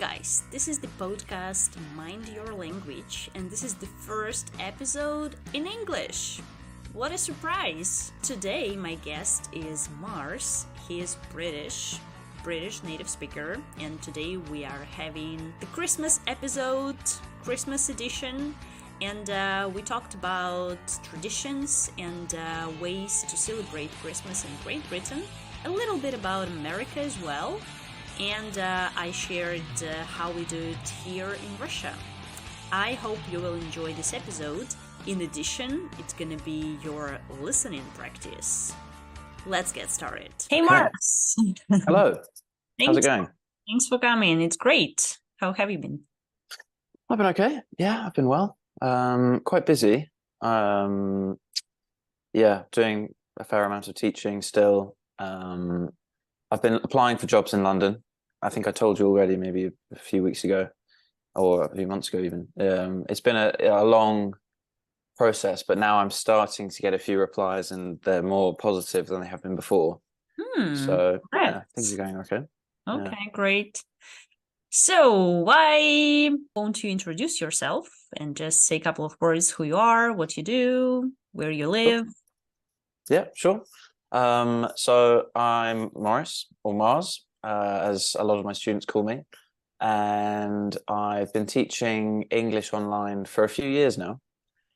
guys, this is the podcast Mind Your Language, and this is the first episode in English. What a surprise! Today, my guest is Mars. He is British native speaker, and today we are having the Christmas episode, Christmas edition, and we talked about traditions and ways to celebrate Christmas in Great Britain, a little bit about America as well. And I shared how we do it here in Russia. I hope you will enjoy this episode. In addition, it's going to be your listening practice. Let's get started. Hey, Mars. Hello. How's it going? Thanks for coming. It's great. How have you been? I've been okay. Yeah, I've been well. Quite busy. Doing a fair amount of teaching still. I've been applying for jobs in London. I think I told you already, maybe a few weeks ago, or a few months ago even. It's been a long process, but now I'm starting to get a few replies, and they're more positive than they have been before. So yeah, things are going okay. Okay, great. So why won't you introduce yourself and just say a couple of words, who you are, what you do, where you live? Yeah, sure. So I'm Morris, or Mars, as a lot of my students call me, and I've been teaching English online for a few years now.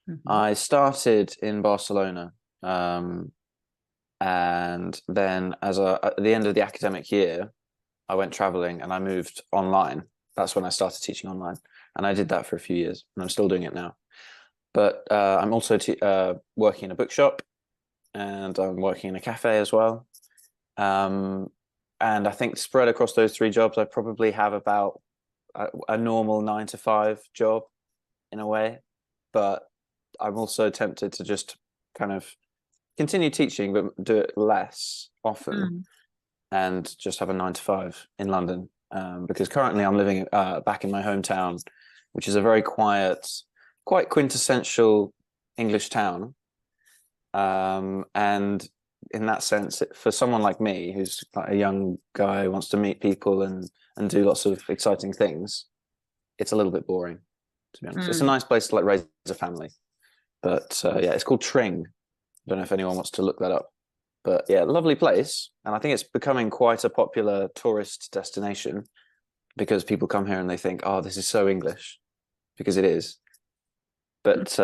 Mm-hmm. I started in Barcelona, and then at the end of the academic year, I went traveling and I moved online. That's when I started teaching online, and I did that for a few years, and I'm still doing it now. But I'm also working in a bookshop, and I'm working in a cafe as well. And I think spread across those three jobs, I probably have about a normal 9-to-5 job in a way. But I'm also tempted to just kind of continue teaching, but do it less often and just have a 9-to-5 in London. Because currently I'm living back in my hometown, which is a very quiet, quite quintessential English town. And in that sense, for someone like me, who's like a young guy who wants to meet people and do lots of exciting things, it's a little bit boring, to be honest. It's a nice place to like raise a family, but yeah, it's called Tring. I don't know if anyone wants to look that up, but yeah, lovely place, and I think it's becoming quite a popular tourist destination because people come here and they think, oh, this is so English, because it is. But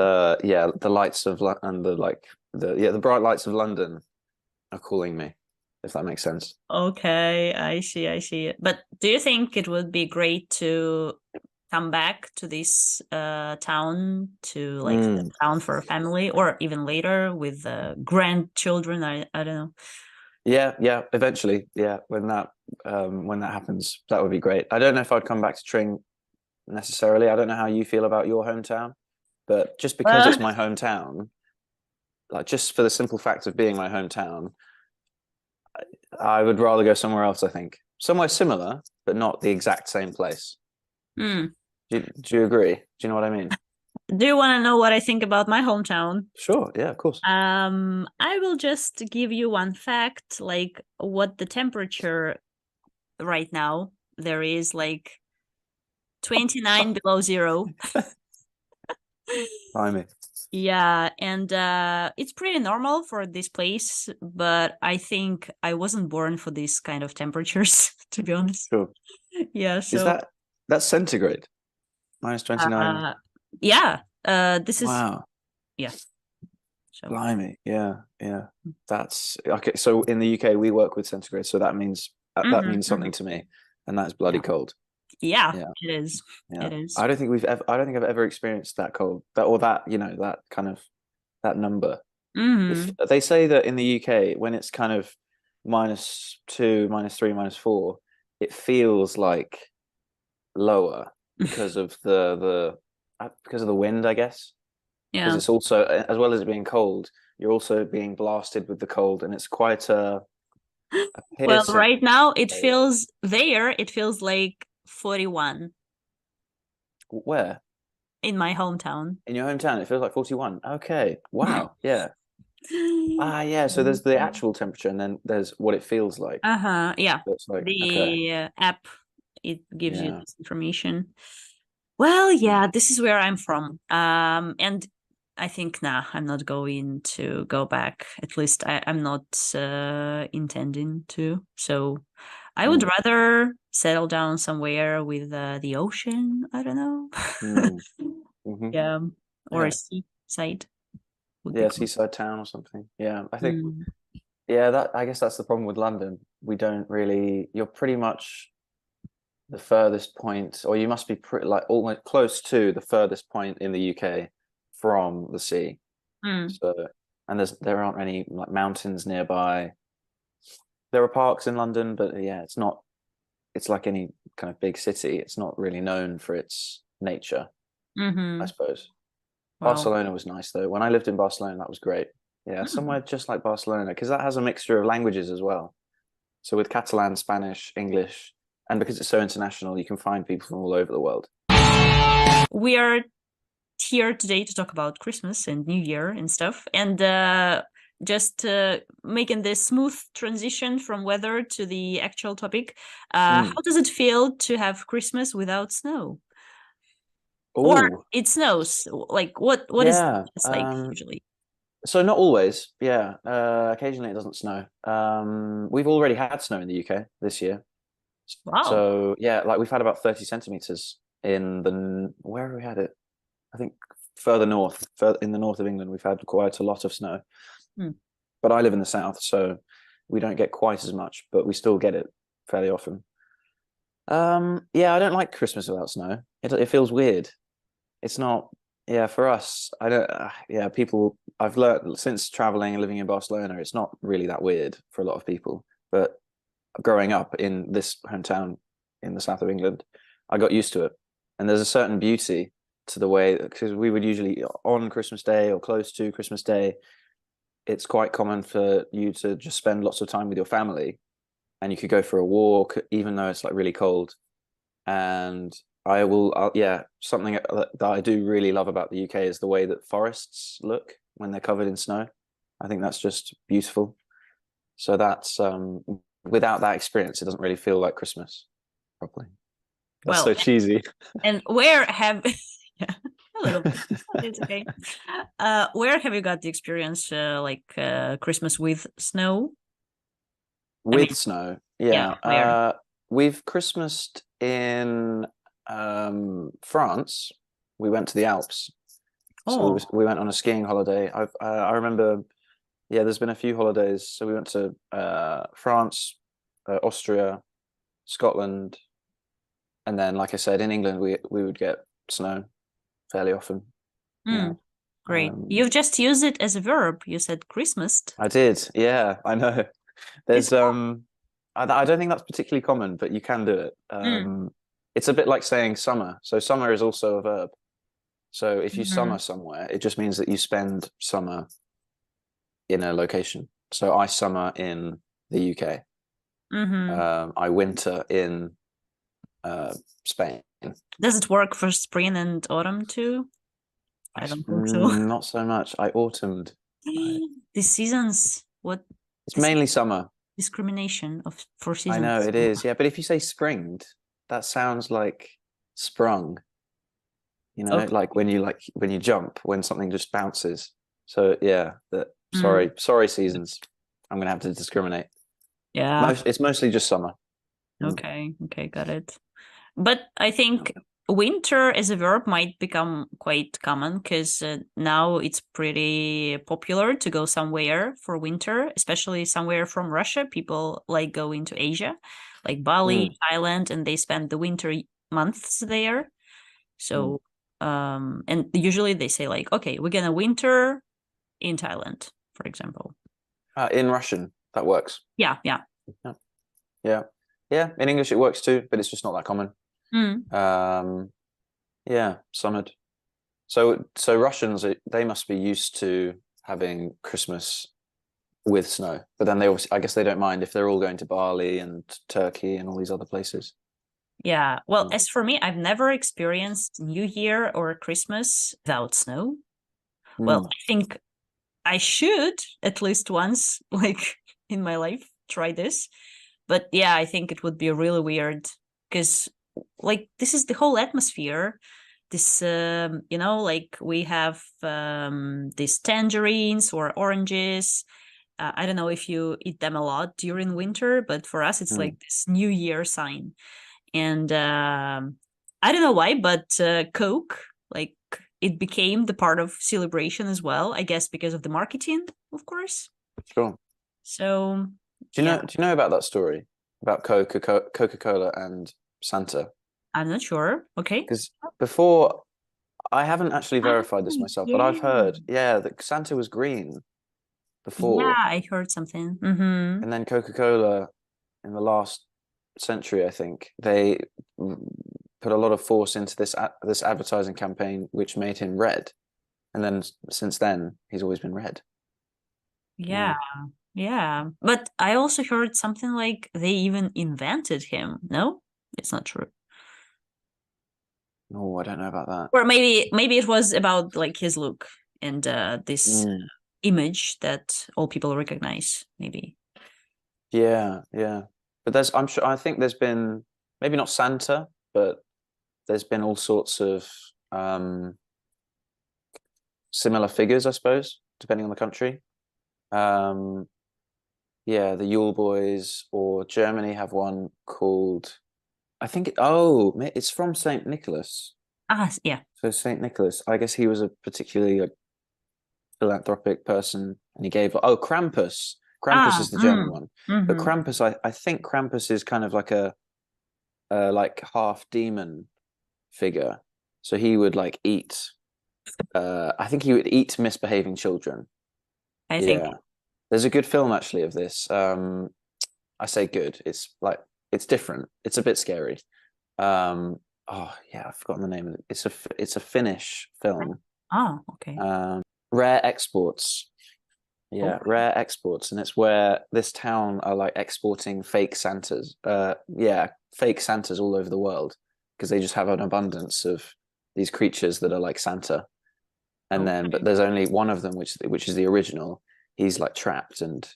yeah, the lights of the bright lights of London are calling me, if that makes sense. Okay, I see. But do you think it would be great to come back to this town, to like settle down for a family, or even later with grandchildren? I don't know. Yeah, eventually. Yeah, when that happens, that would be great. I don't know if I'd come back to Tring necessarily. I don't know how you feel about your hometown, but just because it's my hometown, like just for the simple fact of being my hometown, I would rather go somewhere else, I think. Somewhere similar, but not the exact same place. Do you agree? Do you know what I mean? Do you want to know what I think about my hometown? Sure, yeah, of course. I will just give you one fact, like what the temperature right now. There is like 29 below zero. Blimey. Yeah, and it's pretty normal for this place, but I think I wasn't born for these kind of temperatures, to be honest. Sure. Yeah, so is that's centigrade? Minus 29. Yeah. This is wow. Yeah. So Blimey. Yeah. That's okay. So in the UK we work with centigrade, so that means something to me, and that's bloody cold. Yeah, it is. Yeah. It is. I don't think I've ever experienced that cold, that kind of that number. They say that in the UK, when it's kind of -2, -3, -4, it feels like lower because of the wind, I guess. Yeah. Because it's also, as well as it being cold, you're also being blasted with the cold, and it's quite a well, right now it feels like 41. Where? In my hometown. In your hometown, it feels like 41. Okay. Wow. Yeah. Yeah. So there's the actual temperature, and then there's what it feels like. Yeah. So it's like, the app it gives you Yeah. this information. Well, yeah, this is where I'm from. And I think, nah, I'm not going to go back. At least I'm not intending to. So I would Mm. rather settle down somewhere with the ocean. I don't know. Mm. Hmm. Yeah, or a Yeah. seaside would be Yeah, cool. seaside town or something. Yeah, I think. Mm. Yeah, that I guess that's the problem with London. We don't really. You're pretty much the furthest point, or you must be pretty like almost close to the furthest point in the UK from the sea. Mm. So, and there aren't any like mountains nearby. There are parks in London, but yeah, it's not. It's like any kind of big city. It's not really known for its nature, I Mm-hmm. suppose. Well, Barcelona was nice though. When I lived in Barcelona, that was great. Yeah, mm. somewhere just like Barcelona, because that has a mixture of languages as well. So with Catalan, Spanish, English, and because it's so international, you can find people from all over the world. We are here today to talk about Christmas and New Year and stuff, and just making this smooth transition from weather to the actual topic. How Mm. does it feel to have Christmas without snow? Or Oh, it snows? Like what is yeah. this like usually? So not always. Yeah. Occasionally it doesn't snow. We've already had snow in the UK this year. Wow. So yeah, like we've had about 30 centimeters where have we had it? I think further north, in the north of England, we've had quite a lot of snow. Hmm. But I live in the south, so we don't get quite as much, but we still get it fairly often. Yeah, I don't like Christmas without snow. It feels weird. It's not. Yeah, for us, I don't. Yeah, people. I've learned since traveling and living in Barcelona, it's not really that weird for a lot of people. But growing up in this hometown in the south of England, I got used to it. And there's a certain beauty to the way, because we would usually on Christmas Day or close to Christmas Day, it's quite common for you to just spend lots of time with your family, and you could go for a walk even though it's like really cold. And yeah, something that I do really love about the UK is the way that forests look when they're covered in snow. I think that's just beautiful. So that's without that experience, it doesn't really feel like Christmas properly. That's Well, so cheesy. and where have yeah, a little bit. It's okay. Where have you got the experience like Christmas with snow? I mean, With snow, yeah, yeah. where? We've Christmased in France. We went to the Alps, so Oh. we went on a skiing holiday. I remember, yeah. There's been a few holidays, so we went to France, Austria, Scotland, and then, like I said, in England, we would get snow fairly often. Yeah. Mm, great. Um, You've just used it as a verb. You said Christmas. I did. Yeah, I know. It's There's cool. I don't think that's particularly common, but you can do it. Mm, It's a bit like saying summer. So summer is also a verb. So if you mhm, summer somewhere, it just means that you spend summer in a location. So I summer in the UK. mhm. I winter in Spain. Does it work for spring and autumn too? I don't think so. Not so much. I autumned. I, The seasons. What it's this mainly summer. discrimination of for I know seasons? it is. Yeah, but if you say springed, that sounds like sprung. Okay. Like when you jump, when something just bounces. So yeah, that Mm, sorry seasons. I'm gonna have to discriminate. yeah. It's mostly just summer. Mm. Okay. Okay. Got it. But I think winter as a verb might become quite common because now it's pretty popular to go somewhere for winter, especially somewhere from Russia. People like going to Asia, like Bali, Mm. Thailand, and they spend the winter months there. Mm. So, and usually they say like, okay, we're gonna winter in Thailand, for example. In Russian, that works. Yeah, yeah. Yeah, yeah, yeah. In English, it works too, but it's just not that common. Mm. Um, yeah, summered. So Russians, they must be used to having Christmas with snow, but then I guess they don't mind if they're all going to Bali and Turkey and all these other places. Yeah. Well, Mm. as for me, I've never experienced New Year or Christmas without snow. Well, Mm. I think I should at least once, like in my life, try this. But yeah, I think it would be really weird. because like this is the whole atmosphere. This like we have these tangerines or oranges. I don't know if you eat them a lot during winter, but for us it's like this New Year sign. And I don't know why, but Coke, like it became the part of celebration as well, I guess because of the marketing, of course. Sure. So Do you know about that story about Coca-Cola and Santa? I'm not sure. Okay. Because before, I haven't actually Ah, verified this myself, but I've yeah. heard, yeah, that Santa was green Yeah, before, I heard something. Mm-hmm. and then Coca-Cola in the last century, I think, they put a lot of force into this advertising campaign, which made him red. And then since then, he's always been red. Yeah, Yeah. yeah. But I also heard something like they even invented him. No, it's not true. Oh, I don't know about that. Or maybe it was about like his look and this Mm. image that all people recognize, maybe. Yeah, yeah. But I'm sure, I think there's been, maybe not Santa, but there's been all sorts of similar figures, I suppose, depending on the country. Um, yeah, the Yule Boys, or Germany have one called, I think, it's from Saint Nicholas. Ah, yeah. So Saint Nicholas, I guess he was a particularly like, philanthropic person, and he gave, Krampus. Krampus Ah, is the German one, but mm-hmm. Krampus, I think Krampus is kind of like a like half demon figure. So he would like eat. I think he would eat misbehaving children. I think. Yeah, there's a good film actually of this. I say good. It's like it's different. It's a bit scary. Um, oh yeah, I've forgotten the name of it. It's a Finnish film. Ah, okay. Rare Exports. Yeah, Okay. Rare Exports, and it's where this town are like exporting fake Santas. Yeah, fake Santas all over the world because they just have an abundance of these creatures that are like Santa. And then, but Okay. there's only one of them, which is the original. He's like trapped, and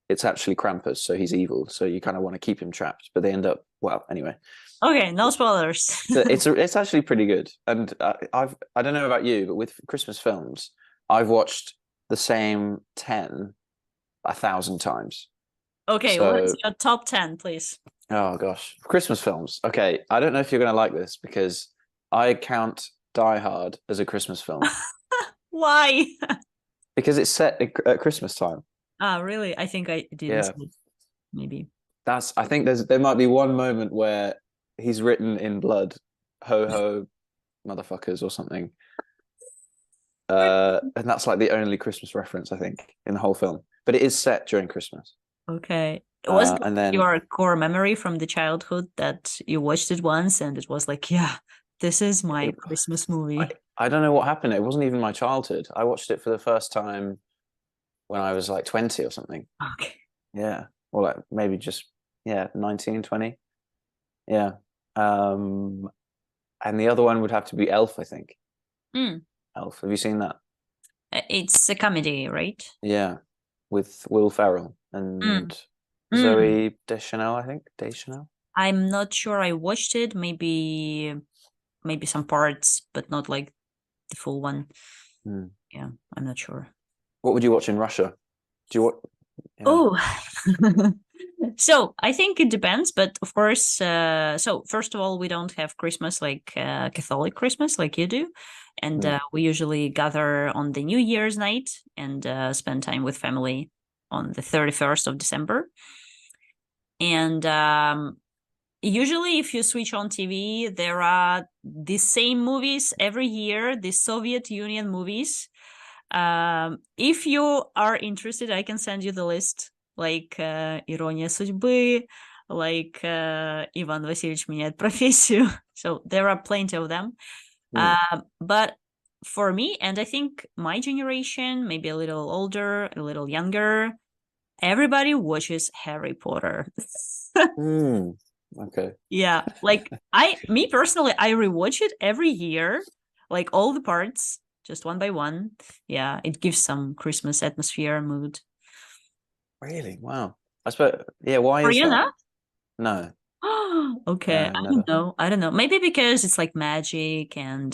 it's actually Krampus, so he's evil. So you kind of want to keep him trapped, but they end up well. Anyway, Okay, no spoilers. so it's actually pretty good. And I don't know about you, but with Christmas films, I've watched the same 10 1,000 times. Okay, what is So, your top 10, please? oh gosh, Christmas films. Okay, I don't know if you're gonna like this because I count Die Hard as a Christmas film Why? because it's set at Christmas time. Ah, really? I think I didn't Yeah, see it. Maybe. I think there might be one moment where he's written in blood, "Ho ho, motherfuckers" or something. And that's like the only Christmas reference I think in the whole film. But it is set during Christmas. Okay. Was it And then your core memory from the childhood that you watched it once and it was like, yeah, this is my it, Christmas I, movie? I don't know what happened. It wasn't even my childhood. I watched it for the first time when I was like 20 or something. Okay. Yeah. Or like maybe just, yeah, 19, 20. Yeah. Um, and the other one would have to be Elf, I think. Mm. Elf. Have you seen that? It's a comedy, right? Yeah. With Will Ferrell and Mm. Mm. Zoe Deschanel, I think. Deschanel. I'm not sure I watched it. Maybe some parts, but not like the full one. Hmm. Yeah, I'm not sure. What would you watch in Russia? Do you what? Yeah. Oh, so I think it depends, but of course, so first of all, we don't have Christmas like Catholic Christmas like you do, and Hmm. we usually gather on the New Year's night and spend time with family on the 31st of December. And usually, if you switch on TV, there are the same movies every year, the Soviet Union movies. If you are interested, I can send you the list, like "Ирония судьбы", like "Иван Васильевич меняет профессию". So there are plenty of them. Hmm. But for me, and I think my generation, maybe a little older, a little younger, everybody watches Harry Potter. Hmm. Okay. Yeah, like me personally, I rewatch it every year, like all the parts, just one by one. Yeah, it gives some Christmas atmosphere and mood. Really? Wow. I suppose. Yeah. Why For is you, that? not? No. Okay, No, never. I don't know. Maybe because it's like magic and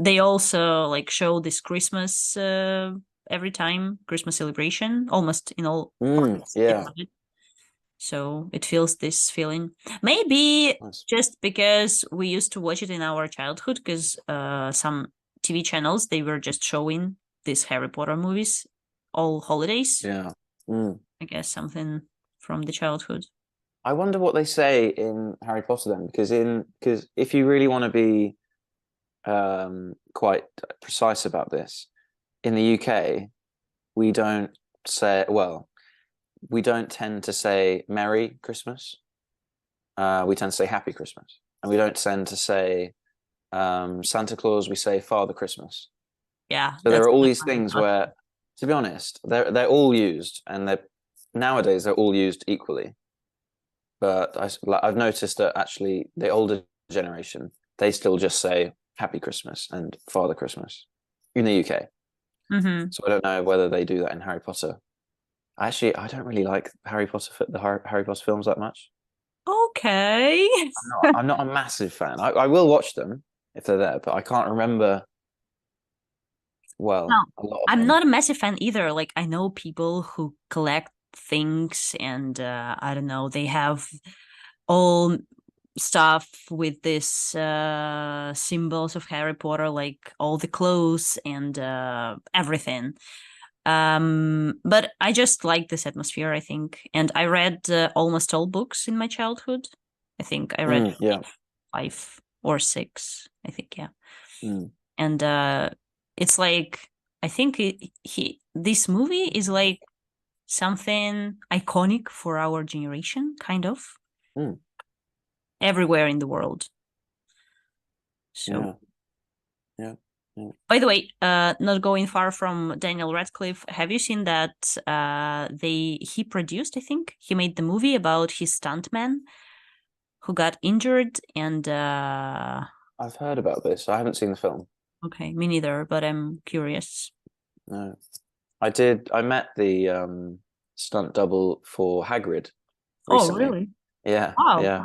they also like show this Christmas every time, Christmas celebration, almost in all parts they Yeah, have it. So it feels this feeling. Maybe nice. just because we used to watch it in our childhood, because some TV channels they were just showing these Harry Potter movies all holidays. Yeah. Mm. I guess something from the childhood. I wonder what they say in Harry Potter then, because if you really want to be quite precise about this, in the UK, we don't say, well, we don't tend to say Merry Christmas. We tend to say Happy Christmas. And we don't tend to say Santa Claus, we say Father Christmas. Yeah, So there that's are all what these I things thought. where, to be honest, they're all used, and they're nowadays they're all used equally. But I've noticed that actually the older generation, they still just say Happy Christmas and Father Christmas in the UK. Mm-hmm. So I don't know whether they do that in Harry Potter. Actually, I don't really like the Harry Potter films that much. Okay. I'm not a massive fan. I will watch them if they're there, but I can't remember, No, well, a lot of I'm them. not a massive fan either. Like I know people who collect things and I don't know, they have all stuff with this symbols of Harry Potter, like all the clothes and everything. But I just like this atmosphere, I think. And I read almost all books in my childhood. I think I read Yeah. five or six, I think, yeah. Mm, And it's like I think this movie is like something iconic for our generation, kind of mm, everywhere in the world. So, yeah. Yeah. Yeah. by the way, not going far from Daniel Radcliffe, have you seen that he produced, I think he made the movie about his stuntman who got injured and I've heard about this. I haven't seen the film. okay, me neither, but I'm curious. No. I did. I met the stunt double for Hagrid Oh, recently. really? Yeah, Wow. yeah.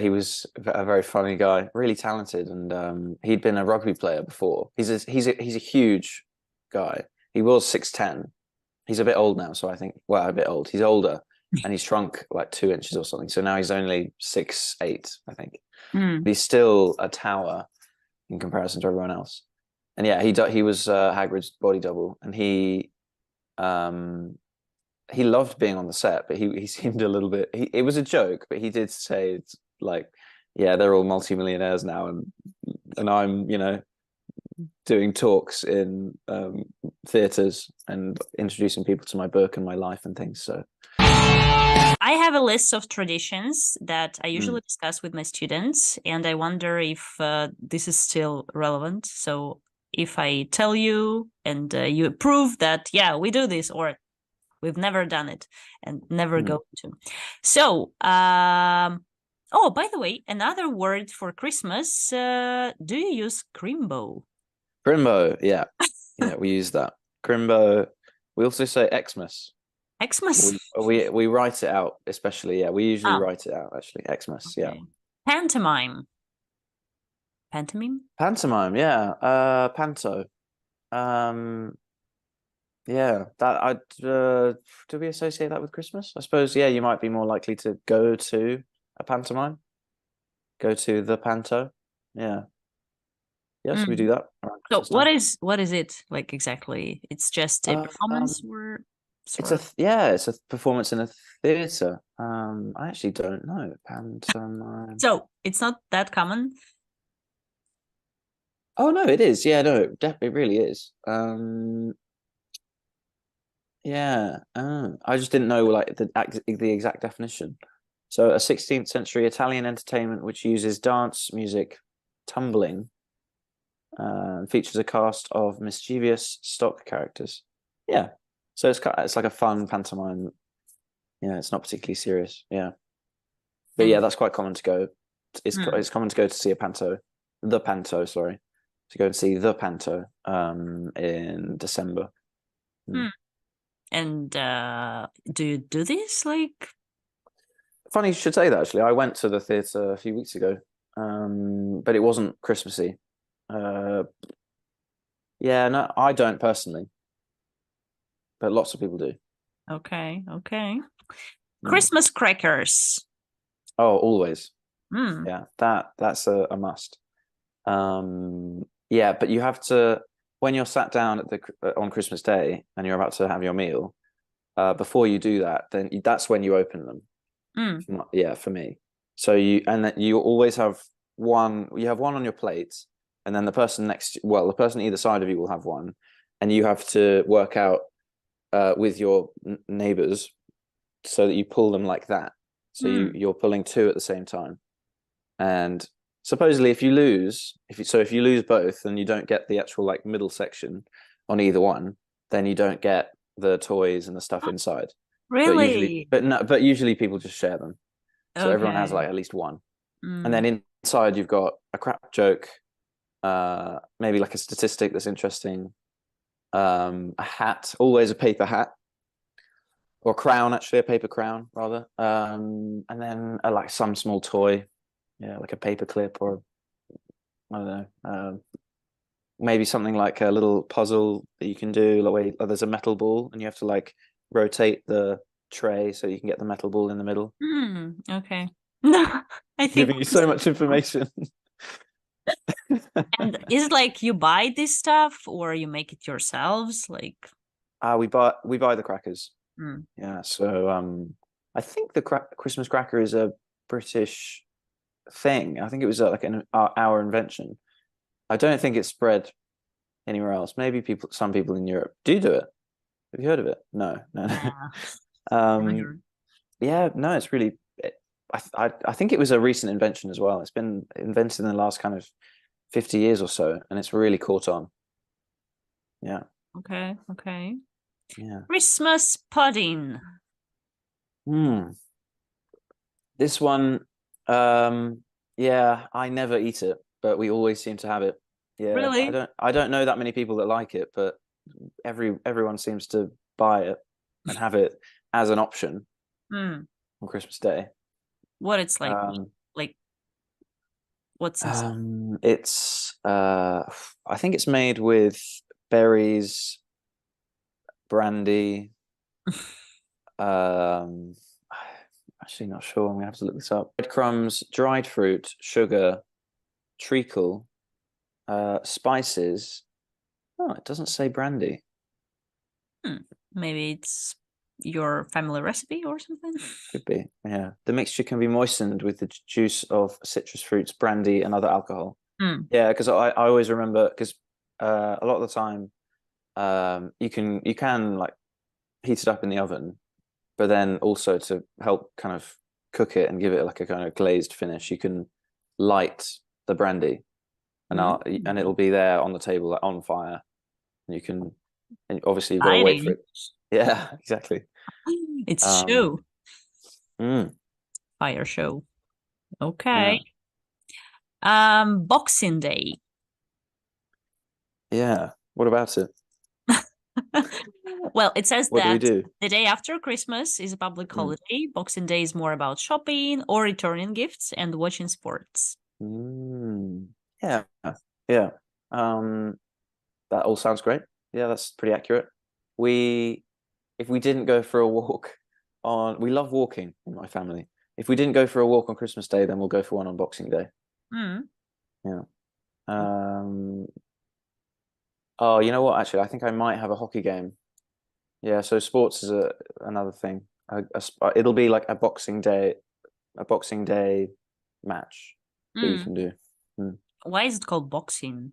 He was a very funny guy, really talented, and he'd been a rugby player before. He's a huge guy. He was 6'10". He's a bit old now, so I think, well, a bit old. He's older, and he's shrunk like 2 inches or something. So now he's only 6'8", I think. Hmm. But he's still a tower in comparison to everyone else. And yeah, he was Hagrid's body double, and um he loved being on the set, but he seemed a little bit. It was a joke, but he did say it's like, yeah, they're all multimillionaires now, and I'm doing talks in theaters and introducing people to my book and my life and things. So I have a list of traditions that I mm, usually discuss with my students, and I wonder if this is still relevant. So, if I tell you and you approve that, yeah, we do this, or we've never done it and never mm. go to. So, oh, by the way, another word for Christmas. Do you use crimbo? Crimbo, yeah, yeah, we use that Crimbo. We also say Xmas. Xmas. We write it out, especially. Yeah, we usually Oh, write it out actually. Xmas, yeah. okay. Pantomime. Pantomime? Pantomime, yeah. Panto. Um, yeah. That I do we associate that with Christmas? I suppose. Yeah, you might be more likely to go to a pantomime. Go to the panto. Yeah. Yes, we do Mm. that around So Christmas time. what is it like exactly? It's just a performance Um, or it's sort of. it's a performance in a theatre. I actually don't know pantomime. So it's not that common. Oh no, it is. Yeah, no, it really is. Yeah, I just didn't know like the exact definition. So, a 16th century Italian entertainment which uses dance, music, tumbling, features a cast of mischievous stock characters. Yeah, so it's like a fun pantomime. Yeah, it's not particularly serious. Yeah, but yeah, And that's quite common to go. mm, It's common to go to see the panto. Sorry, to go and see the panto in December. Mm. mm. And do you do this like? funny you should say that. Actually, I went to the theatre a few weeks ago, but it wasn't Christmassy. Uh, yeah, no, I don't personally, but lots of people do. Okay, okay. Mm. Christmas crackers. Oh, always. Mm. Yeah, that's a must. Yeah, but you have to when you're sat down at the on Christmas Day and you're about to have your meal. Before you do that, then that's when you open them. Mm. Yeah, for me. So you always have one. You have one on your plate, and then the person the person either side of you will have one, and you have to work out with your neighbors so that you pull them like that. So you're pulling two at the same time, and supposedly if you lose both and you don't get the actual like middle section on either one, then you don't get the toys and the stuff inside. Really? But usually people just share them, so everyone has Okay. like at least one. And Mm. then inside you've got a crap joke, maybe like a statistic that's interesting, a hat, always a paper hat, or a crown, actually a paper crown rather, and then like some small toy, yeah, like a paper clip, or I don't know, maybe something like a little puzzle that you can do. Like there's a metal ball, and you have to like rotate the tray so you can get the metal ball in the middle. Okay. No, I think. Giving you so much information. And is it like you buy this stuff or you make it yourselves? Like, We buy the crackers. mm. Yeah, so I think the Christmas cracker is a British thing. I think it was like our invention. I don't think it's spread anywhere else. Maybe some people in Europe do it. Have you heard of it? No, no, no. Nah, never Um, heard. yeah, no, it's really. I think it was a recent invention as well. It's been invented in the last kind of 50 years or so, and it's really caught on. Yeah, Okay, okay. yeah. Christmas pudding. Hmm. This one, yeah, I never eat it, but we always seem to have it. Yeah, Really? I don't know that many people that like it, but everyone seems to buy it and have it as an option Hmm. on Christmas Day. What it's Um, like what's inside? it's I think it's made with berries, brandy. Um, actually not sure. I'm gonna have to look this up. Breadcrumbs, dried fruit, sugar, treacle, spices. Oh, it doesn't say brandy. Hmm. Maybe it's your family recipe or something. Could be. Yeah. The mixture can be moistened with the juice of citrus fruits, brandy, and other alcohol. Hmm. Yeah, because I always remember because a lot of the time you can like heat it up in the oven, but then also to help kind of cook it and give it like a kind of glazed finish, you can light the brandy and it'll Mm. be there on the table like, on fire. And you can and obviously you've got to wait for Exciting. it. Yeah, exactly. It's Um, show. mm, Fire show. Okay. yeah, Boxing Day. yeah. What about it? Well, it says What do we that do? the day after Christmas is a public Mm. holiday. Boxing Day is more about shopping or returning gifts and watching sports. Mm. Yeah, yeah. Um, that all sounds great. Yeah, that's pretty accurate. We, if we didn't go for a walk we love walking in my family. If we didn't go for a walk on Christmas Day, then we'll go for one on Boxing Day. Mm. Yeah. Um, oh, you know what? Actually, I think I might have a hockey game. Yeah, so sports is another thing. It'll be like a Boxing Day match that you Mm. can do. Mm. Why is it called boxing?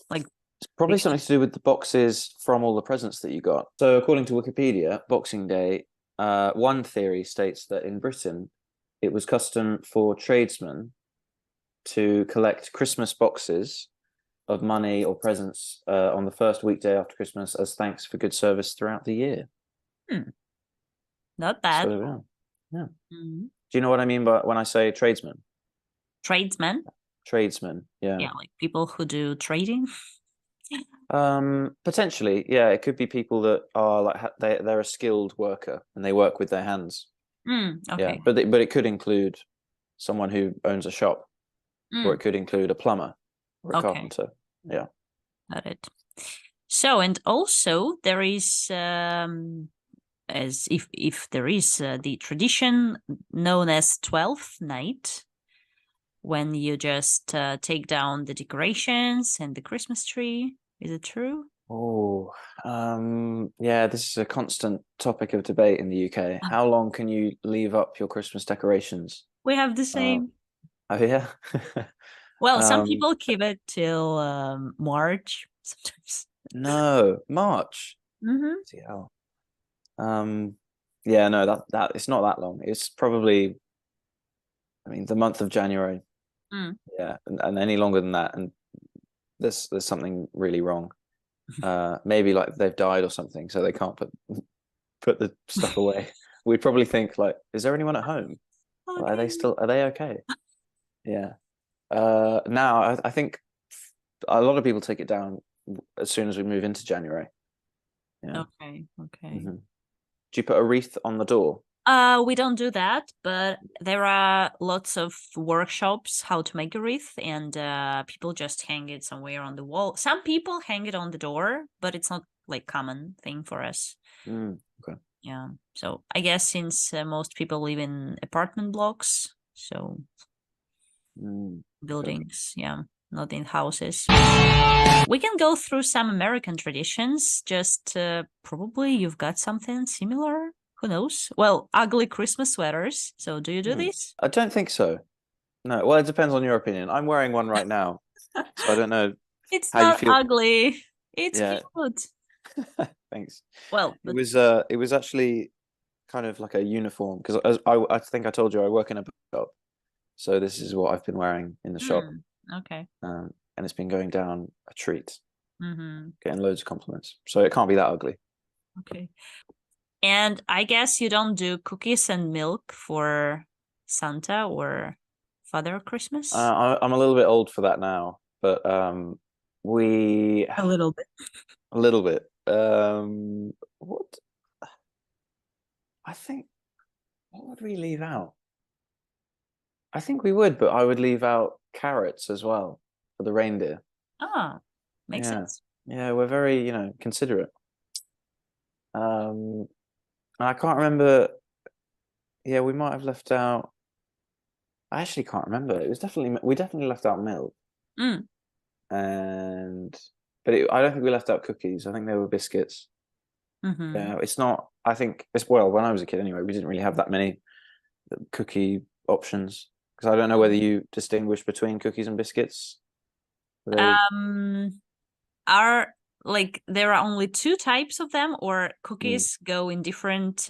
Like, It's probably something to do with the boxes from all the presents that you got. So, according to Wikipedia, Boxing Day, one theory states that in Britain, it was custom for tradesmen to collect Christmas boxes of money or presents on the first weekday after Christmas as thanks for good service throughout the year. hmm, not bad. So, yeah. Yeah. Mm. Do you know what I mean by when I say tradesman? Tradesmen. Tradesman, yeah. Yeah, like people who do trading. Potentially, yeah. It could be people that are like they're a skilled worker and they work with their hands. Yeah, Okay. but it could include someone who owns a shop, or it could include a plumber or a Okay. carpenter. Yeah. Got it. So, and also there is, as if there is the tradition known as 12th night, when you just take down the decorations and the Christmas tree. Is it true? Oh, yeah, this is a constant topic of debate in the UK. How long can you leave up your Christmas decorations? We have the Um, same. oh yeah. Well, some Um, people keep it till March sometimes. no, March. Mm-hmm. See how. Um, yeah, no, that it's not that long. It's probably, I mean, the month of January. Mm. Yeah, and any longer than that, and there's something really wrong. Maybe like they've died or something, so they can't put the stuff away. We'd probably think like, is there anyone at home? Are they Okay. still, are they okay? Yeah. Now I think a lot of people take it down as soon as we move into January. Yeah. Okay. Okay. Do you put a wreath on the door? We don't do that, but there are lots of workshops how to make a wreath, and people just hang it somewhere on the wall. Some people hang it on the door, but it's not like common thing for us. Okay. Yeah. So I guess since most people live in apartment blocks, so Okay. buildings, yeah, not in houses. We can go through some American traditions. Just probably you've got something similar. Who knows? Well, ugly Christmas sweaters. So do you do this? I don't think so. No. Well, it depends on your opinion. I'm wearing one right now, so I don't know It's how you not feel. ugly. It's Yeah. cute. Thanks. Well, It but was it was actually kind of like a uniform because I think I told you I work in a bookshop, so this is what I've been wearing in the shop, okay. and it's been going down a treat, Mm-hmm. getting loads of compliments. So it can't be that ugly. Okay. And I guess you don't do cookies and milk for Santa or Father Christmas? I'm a little bit old for that now, but we A little bit. a little bit. What I think, what would we leave out? I think we would, but I would leave out carrots as well for the reindeer. Ah, makes Yeah, sense. yeah, we're very, considerate. Um, and I can't remember. Yeah, we might have left out. I actually can't remember. It was definitely we definitely left out milk, Mm. and I don't think we left out cookies. I think they were biscuits. Mm-hmm. Yeah, it's not. I think it's well when I was a kid anyway. We didn't really have that many cookie options because I don't know whether you distinguish between cookies and biscuits. They. Um, are like there are only two types of them, or Mm, cookies go in different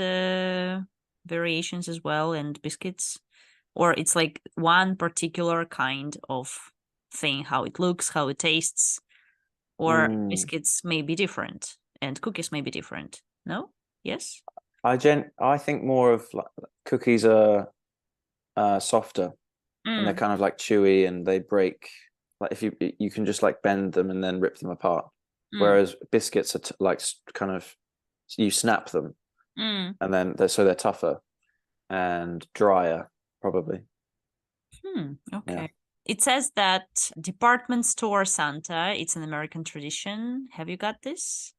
variations as well, and biscuits, or it's like one particular kind of thing, how it looks, how it tastes, or mm. biscuits may be different and cookies may be different. No? Yes? I think more of like cookies are softer and they're Mm, kind of like chewy and they break like if you can just like bend them and then rip them apart. mm, Whereas biscuits are like kind of you snap them mm. and then they're tougher and drier probably. Yeah. Okay. It says that department store Santa, it's an American tradition. Have you got this?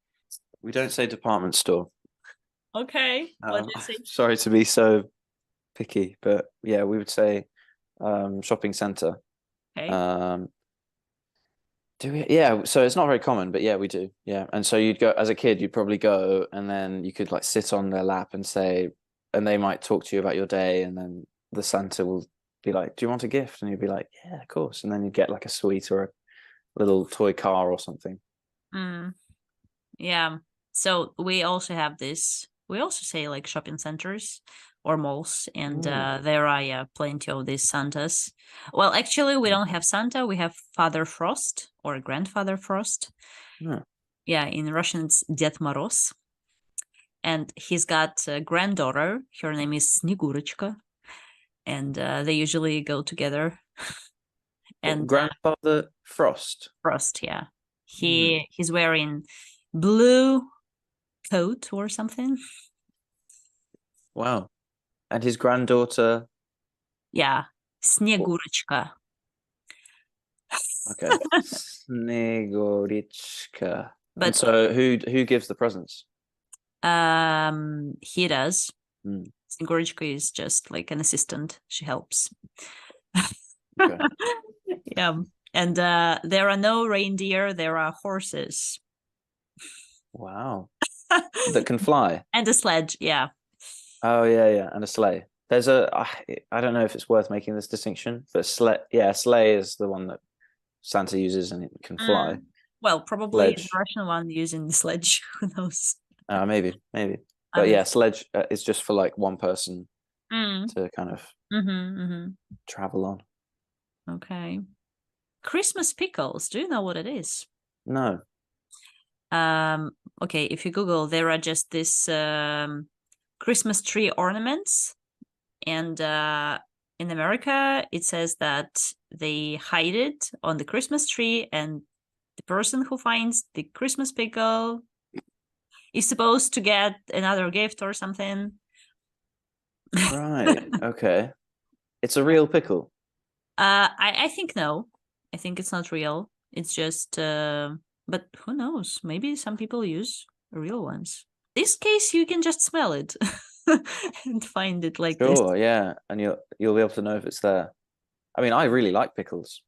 We don't say department store. Okay. What do you I'm say? sorry to be so picky, but yeah, we would say shopping center. Okay. Um, do we? Yeah, so it's not very common, but yeah, we do. Yeah, and so you'd go as a kid, you'd probably go, and then you could like sit on their lap and say, and they might talk to you about your day, and then the Santa will be like, "Do you want a gift?" And you'd be like, "Yeah, of course." And then you get like a sweet or a little toy car or something. Mm, yeah. So we also have this. We also say like shopping centers or malls, and Mm. there are plenty of these Santas. Well, actually, we don't have Santa. We have Father Frost or Grandfather Frost. Yeah. Yeah, in Russian it's Ded Moroz, and he's got a granddaughter. Her name is Snegurочка, and they usually go together. What, And Grandfather Frost? Frost, yeah, Mm. he's wearing blue coat or something. Wow. And his granddaughter. Yeah, Снегурочка. Okay. Snegorichka. And But so who gives the presents? he does. Mm, Снегурочка is just like an assistant. She helps. okay. Yeah. And there are no reindeer, there are horses. Wow. That can fly. And a sledge, yeah. Oh yeah. And a sleigh. There's I don't know if it's worth making this distinction, but sleigh is the one that Santa uses and it can fly. Well, probably the Sledge. Russian one using the sledge. Who knows? Maybe. I But mean, yeah, sledge is just for like one person mm, to kind of travel on. okay. Christmas pickles. Do you know what it is? No. Okay, if you Google, there are just this Christmas tree ornaments, and in America, it says that they hide it on the Christmas tree, and the person who finds the Christmas pickle is supposed to get another gift or something. Right. Okay. It's a real pickle. I think no. I think it's not real. It's just, but who knows? Maybe some people use real ones. This case, you can just smell it and find it like this. Sure, yeah. And you'll be able to know if it's there. I mean, I really like pickles.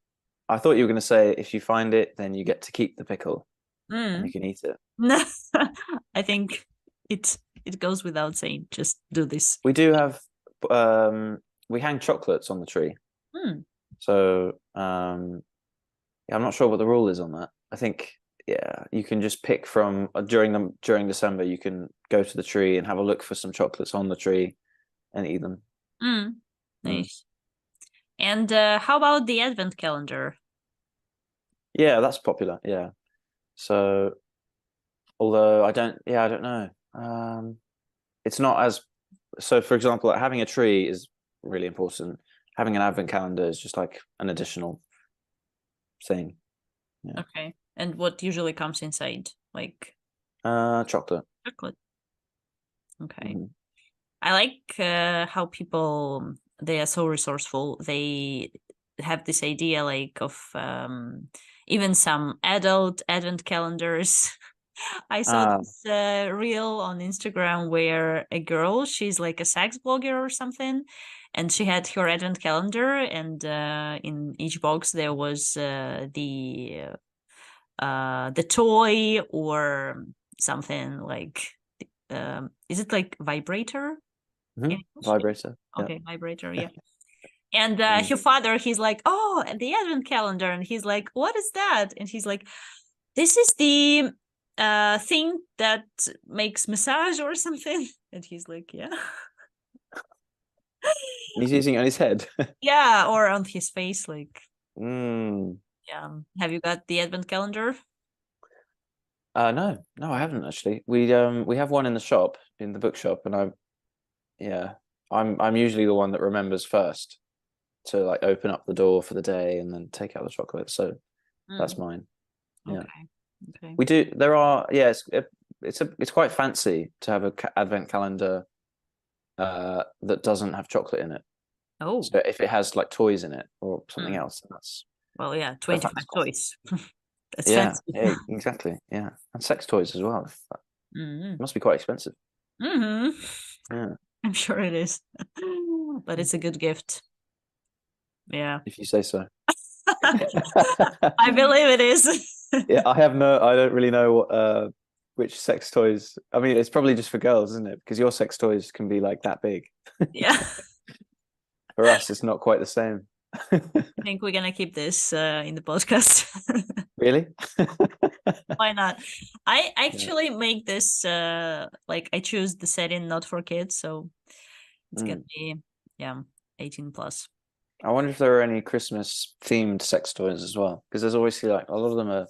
I thought you were going to say if you find it, then you get to keep the pickle and you can eat it. No, I think it goes without saying. Just do this. We do have we hang chocolates on the tree. Hmm. So yeah, I'm not sure what the rule is on that. I think yeah, you can just pick from during December. You can go to the tree and have a look for some chocolates on the tree and eat them. Mm. Nice. And how about the advent calendar? Yeah, that's popular. Yeah. So although I don't know. It's not as so. For example, like having a tree is really important. Having an advent calendar is just like an additional thing. Yeah. Okay. And what usually comes inside? Like Chocolate. chocolate. Okay. Mm-hmm. I like how people they are so resourceful. They have this idea like of even some adult advent calendars. I saw this reel on Instagram where a girl, she's like a sex blogger or something, and she had her advent calendar, and in each box there was the toy or something like is it like vibrator? Vibrator. Okay, Yeah. vibrator, yeah. And Mm. her father, he's like, oh, and the advent calendar, and he's like, what is that? And he's like, this is the thing that makes massage or something. And he's like, yeah. He's using it on his head. Yeah, or on his face, like. Mm. Yeah. Have you got the advent calendar? No, I haven't actually. We have one in the shop, in the bookshop, and I'm usually the one that remembers first to like open up the door for the day and then take out the chocolate. So that's mine. Yeah. Okay. We do. There are. Yeah. It's quite fancy to have a advent calendar that doesn't have chocolate in it. Oh. So if it has like toys in it or something else, then that's well, yeah, 25 toys. That's fancy. Yeah, exactly. Yeah, and sex toys as well. It must be quite expensive. Yeah, I'm sure it is, but it's a good gift. Yeah, if you say so. I believe it is. Yeah, I don't really know what which sex toys. I mean, it's probably just for girls, isn't it? Because your sex toys can be like that big. Yeah. For us, it's not quite the same. I think we're gonna keep this in the podcast. Really? Why not? I actually make this like I choose the setting not for kids, so it's gonna be 18 plus. I wonder if there are any Christmas themed sex toys as well, because there's obviously like a lot of them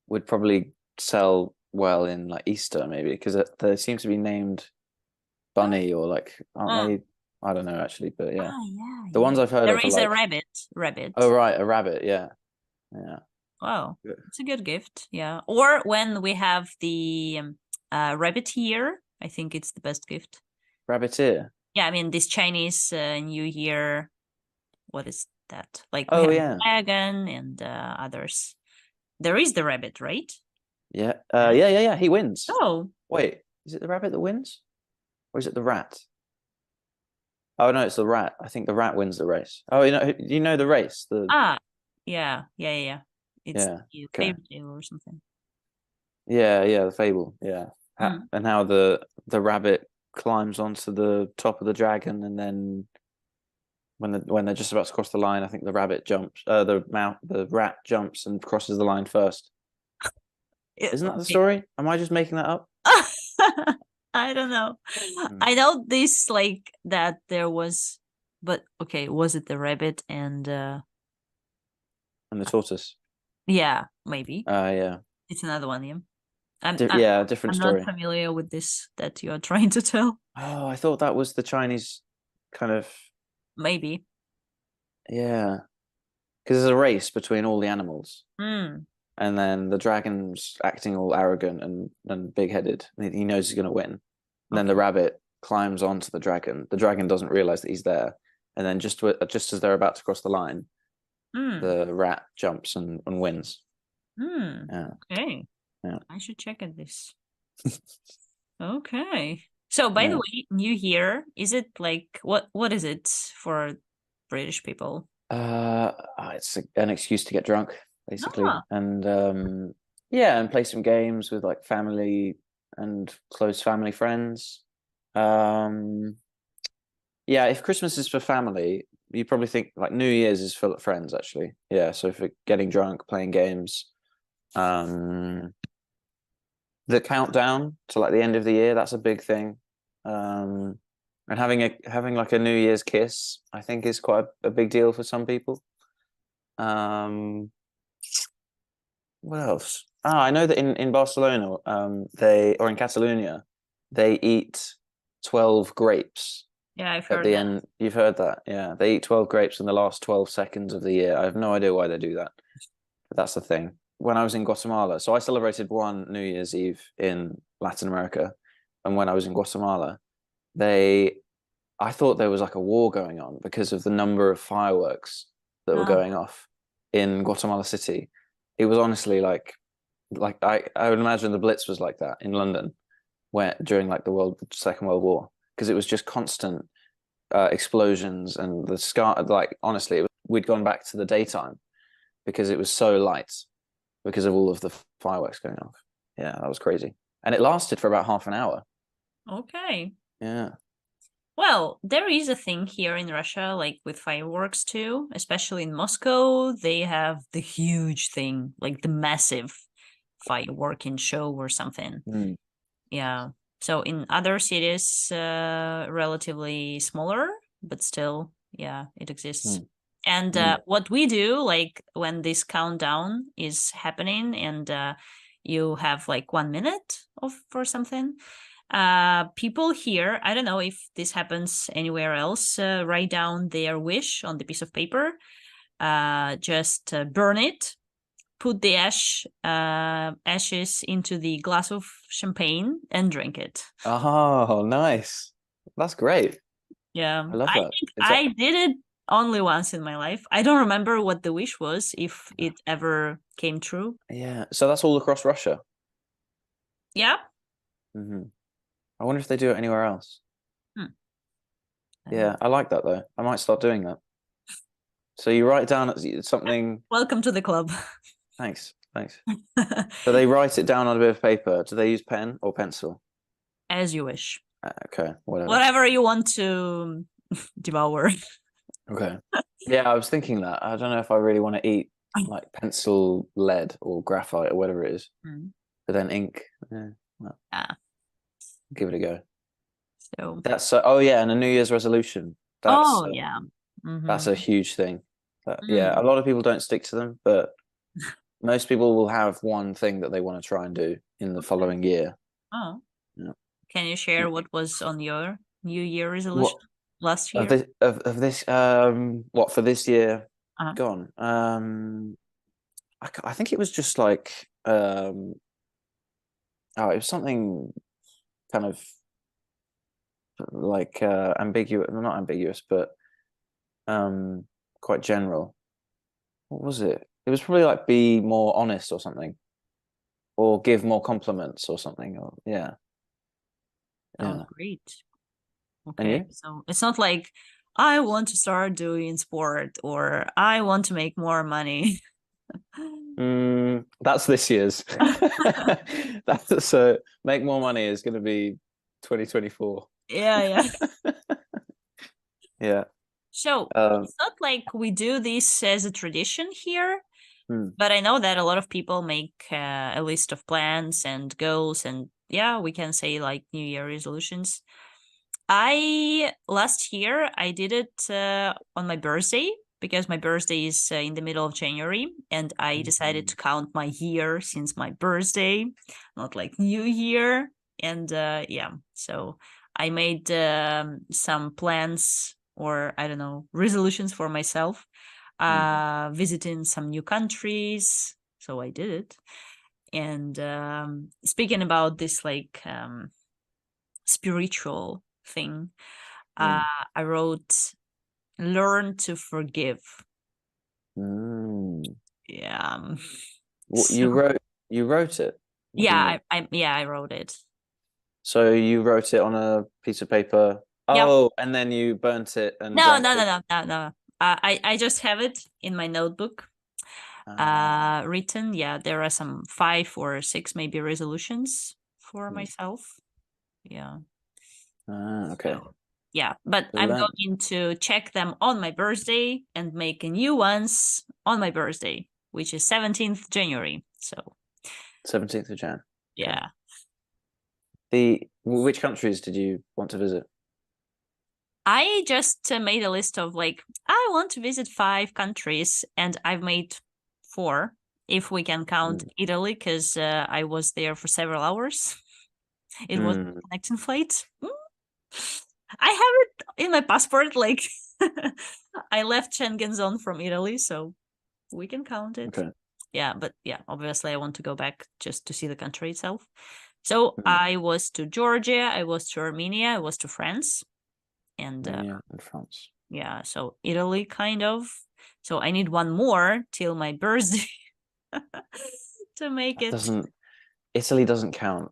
would probably sell well in like Easter maybe, because they seem to be named bunny or like aren't they? I don't know actually, but yeah. The ones I've heard there of is are a like rabbit. Oh right, a rabbit, yeah. Wow, it's a good gift. Yeah, or when we have the rabbit ear, I think it's the best gift. Rabbit ear. Yeah, I mean this Chinese New Year. What is that? Like we Oh have yeah, dragon and others. There is the rabbit, right? yeah, Yeah. yeah. He wins. Oh, Wait, is it the rabbit that wins, or is it the rat? Oh no, it's the rat. I think the rat wins the race. Oh, you know the race. ah, yeah. It's Yeah, the okay, fairy tale or something. yeah, the fable. Yeah, Mm. and how the rabbit climbs onto the top of the dragon, and then when they're just about to cross the line, I think the rabbit jumps. The rat jumps and crosses the line first. Isn't that the Okay. story? Am I just making that up? I don't know. Hmm. I know this like that there was, but okay, was it the rabbit and And the tortoise. yeah, maybe Yeah, it's another one. Yeah, I'm I'm Yeah, different I'm not story. familiar with this that you're trying to tell. Oh, I thought that was the Chinese kind of, Maybe. yeah, because there's a race between all the animals, Mm. and then the dragon's acting all arrogant and big-headed. And he knows he's going to win. And then the Okay. rabbit climbs onto the dragon. The dragon doesn't realize that he's there, and then just as they're about to cross the line, Mm. the rat jumps and wins. Mm. Yeah, Okay. yeah, I should check at this. Okay. So, by the yeah. way, New Year, is it like what is it for British people? It's an excuse to get drunk, basically, Ah, and yeah, and play some games with like family and close family friends. Um, yeah, if Christmas is for family, you probably think like New Year's is for friends, actually. Yeah, so for getting drunk, playing games, um, the countdown to like the end of the year, that's a big thing. Um, and having like a New Year's kiss, I think is quite a big deal for some people. Um, what else? Ah, I know that in Barcelona, they or in Catalonia, they eat 12 grapes yeah, I've at heard the that. end. You've heard that, yeah. They eat 12 grapes in the last 12 seconds of the year. I have no idea why they do that, but that's the thing. When I was in Guatemala, so I celebrated one New Year's Eve in Latin America, and when I was in Guatemala, they I thought there was like a war going on because of the number of fireworks that were Ah, going off in Guatemala City. It was honestly like I would imagine the Blitz was like that in London where during like the Second World War because it was just constant explosions and the sky like honestly we'd gone back to the daytime because it was so light because of all of the fireworks going off. Yeah, that was crazy. And it lasted for about half an hour. okay. Yeah. Well, there is a thing here in Russia, like with fireworks too, especially in Moscow. They have the huge thing, like the massive fireworking show or something. Mm. Yeah. So in other cities, relatively smaller, but still, yeah, it exists. Mm. And Mm. what we do, like when this countdown is happening, and you have like 1 minute of for something, people here, I don't know if this happens anywhere else, write down their wish on the piece of paper, just burn it, put the ashes into the glass of champagne and drink it. Oh, nice. That's great. Yeah, I love I that. think It's a, I did it only once in my life. I don't remember what the wish was, if it ever came true. yeah. So that's all across Russia. Yeah. I wonder if they do it anywhere else. Hmm. I don't Yeah, I like that though. I might start doing that. So you write down something. Welcome to the club. Thanks, thanks. So they write it down on a bit of paper. Do they use pen or pencil? As you wish. Okay, whatever. Whatever you want to devour. Okay. Yeah, I was thinking that. I don't know if I really want to eat like pencil lead or graphite or whatever it is, Mm. but then ink. Yeah, well, Ah, give it a go. so. That's oh yeah, and a New Year's resolution. Oh, yeah. That's Mm-hmm. a huge thing. But yeah, a Mm. lot of people don't stick to them, but most people will have one thing that they want to try and do in the Okay. following year. Oh, Yeah. can you share what was on your New Year resolution What last year? of this what for this year Uh-huh. gone? I think it was just like oh, it was something kind of like ambiguous, not ambiguous, but quite general. What was it? It was probably like be more honest or something, or give more compliments or something. Or yeah, Oh, yeah. great. And Okay. you? So it's not like I want to start doing sport or I want to make more money. That's this year's. That's so make more money is going to be 2024. Yeah, yeah. Yeah. So Um, it's not like we do this as a tradition here, hmm, but I know that a lot of people make a list of plans and goals, and yeah, we can say like New Year resolutions. I last year I did it on my birthday because my birthday is in the middle of January, and I decided to count my year since my birthday, not like New Year. And yeah, so I made some plans, or I don't know, resolutions for myself, hmm, visiting some new countries. So I did it. And speaking about this like spiritual thing, uh, hmm, I wrote learn to forgive. hmm. Yeah. What So you wrote it? What do you yeah, mean? I wrote it. So you wrote it on a piece of paper. Yep. Oh, and then you burnt it and No, drank no, the. no, no, no, no. I just have it in my notebook. Ah, Written. Yeah, there are some 5 or 6 maybe resolutions for hmm, myself. Yeah. okay. So yeah, but So I'm learn going to check them on my birthday and make new ones on my birthday, which is 17th January. So 17th of Jan. Okay. yeah. Which countries did you want to visit? I just made a list of like, I want to visit 5 countries, and I've made 4, if we can count Mm. Italy, because I was there for several hours. It was Mm, a connecting flight. I have it in my passport. Like, I left Schengen zone from Italy, so we can count it. okay. Yeah, but yeah, obviously, I want to go back just to see the country itself. So Mm. I was to Georgia, I was to Armenia, I was to France, and Romania and France. yeah, so Italy kind of. So I need one more till my birthday to make That it. doesn't. Italy doesn't count.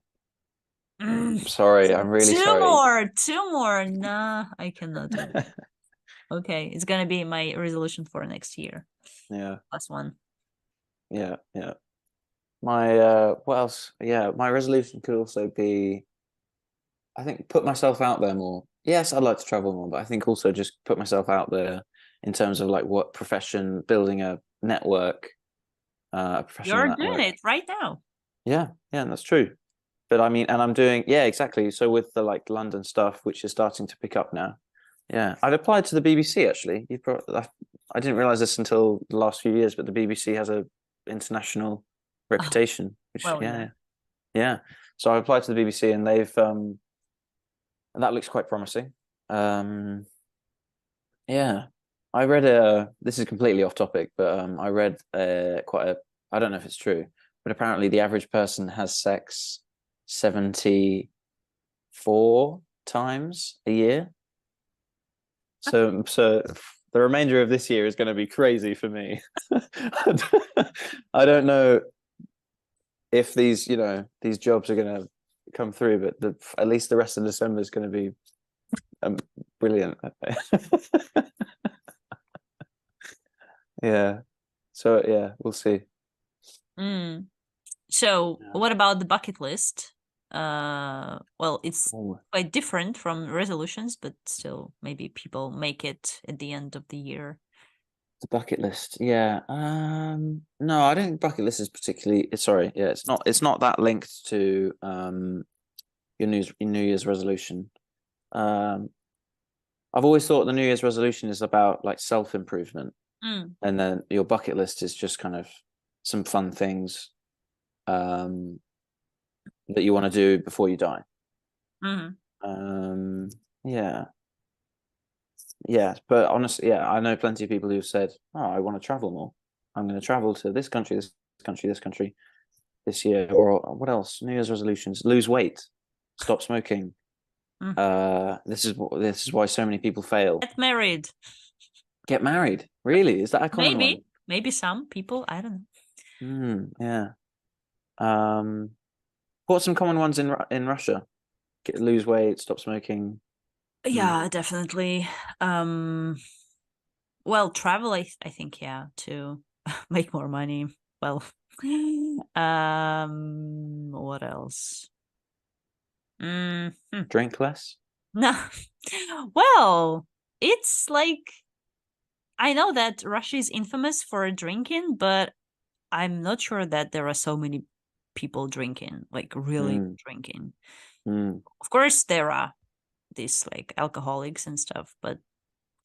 Mm. Sorry, I'm really Two sorry. more, 2 more. Nah, I cannot do it. Okay, it's gonna be my resolution for next year. Yeah, Plus one. yeah, yeah. My what else? Yeah, my resolution could also be, I think, put myself out there more. Yes, I'd like to travel more, but I think also just put myself out there in terms of like what profession, building a network, a professional You're doing network. it right now. Yeah, yeah, that's true. But I mean, and I'm doing, yeah, exactly. So with the like London stuff, which is starting to pick up now. Yeah, I'd applied to the BBC actually. I didn't realize this until the last few years, but the BBC has a international Oh, reputation, which well, yeah, yeah. yeah. Yeah. So I applied to the BBC and they've and that looks quite promising. Um, yeah. I read a this is completely off topic, but I read quite a I don't know if it's true, but apparently the average person has sex 74 times a year. So the remainder of this year is going to be crazy for me. I don't know if these jobs are going to come through, but at least the rest of December is going to be um, brilliant. Yeah. So yeah, we'll see. Mm. So, Yeah. what about the bucket list? Well, it's Oh, quite different from resolutions, but still, maybe people make it at the end of the year. the bucket list. Yeah. No, I don't think bucket list is particularly. Sorry. Yeah, it's not. It's not that linked to your New Year's resolution. Um, I've always thought the New Year's resolution is about like self improvement, Mm. and then your bucket list is just kind of some fun things um, that you want to do before you die. Mm. Um, yeah, yeah. But honestly, yeah, I know plenty of people who've said, "Oh, I want to travel more. I'm going to travel to this country, this country, this country this year." Or what else? New Year's resolutions: lose weight, stop smoking, Mm. This is why so many people fail. Get married. Get married. Really? Is that a common one? Maybe some people. I don't Yeah. What's some common ones in Russia? Lose weight, stop smoking. know. Yeah, definitely. Um, well, travel. I think yeah to make more money. Well, what else? Hmm. Drink less. No. Well, it's like I know that Russia is infamous for drinking, but I'm not sure that there are so many people drinking, like really Mm, drinking. mm, Of course, there are these like alcoholics and stuff, but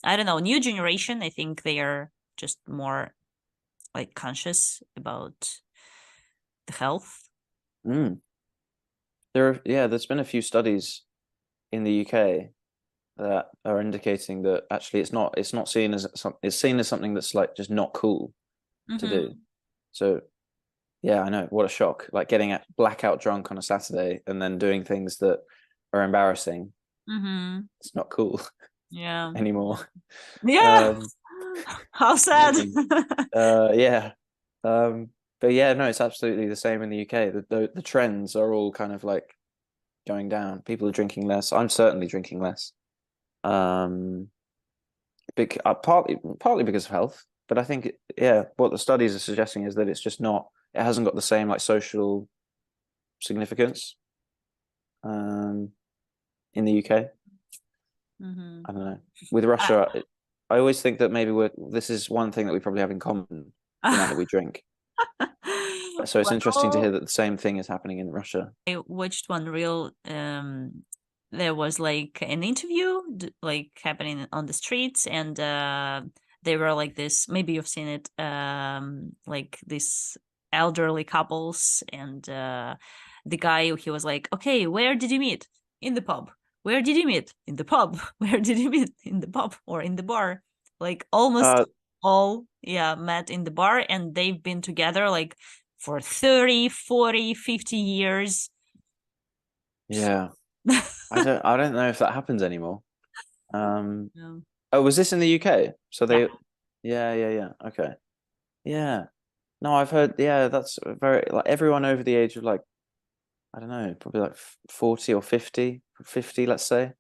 I don't know. New generation, I think they are just more like conscious about the health. mm. There's been a few studies in the UK that are indicating that actually it's not seen as it's seen as something that's like just not cool to do. Mm-hmm. So yeah, I know. What a shock. Like getting blackout drunk on a Saturday and then doing things that are embarrassing. Mm-hmm. It's not cool Yeah. anymore. Yeah. Um, How sad. maybe. Yeah. Um, but yeah, no, it's absolutely the same in the UK. The trends are all kind of like going down. People are drinking less. I'm certainly drinking less. Um, partly because of health, but I think yeah, what the studies are suggesting is that it's just not. It hasn't got the same like social significance um, in the UK. Mm-hmm. I don't know. With Russia, I always think that maybe this is one thing that we probably have in common, the amount that we drink. So it's interesting to hear Well, that the same thing is happening in Russia. I watched one reel. There was like an interview, like happening on the streets, and they were like this. Maybe you've seen it. Like this elderly couples, and the guy he was like, "Okay, where did you meet? In the pub. Where did you meet? In the pub. Where did you meet? In the pub or in the bar?" Like almost Uh, all, yeah, met in the bar, and they've been together like for 30, 40, 50 years. yeah, I don't know if that happens anymore. Um, Yeah. oh, was this in the UK? So Yeah. yeah. Okay. Yeah. No, I've heard, yeah, that's very, like everyone over the age of like, I don't know, probably like 40 or 50, let's say.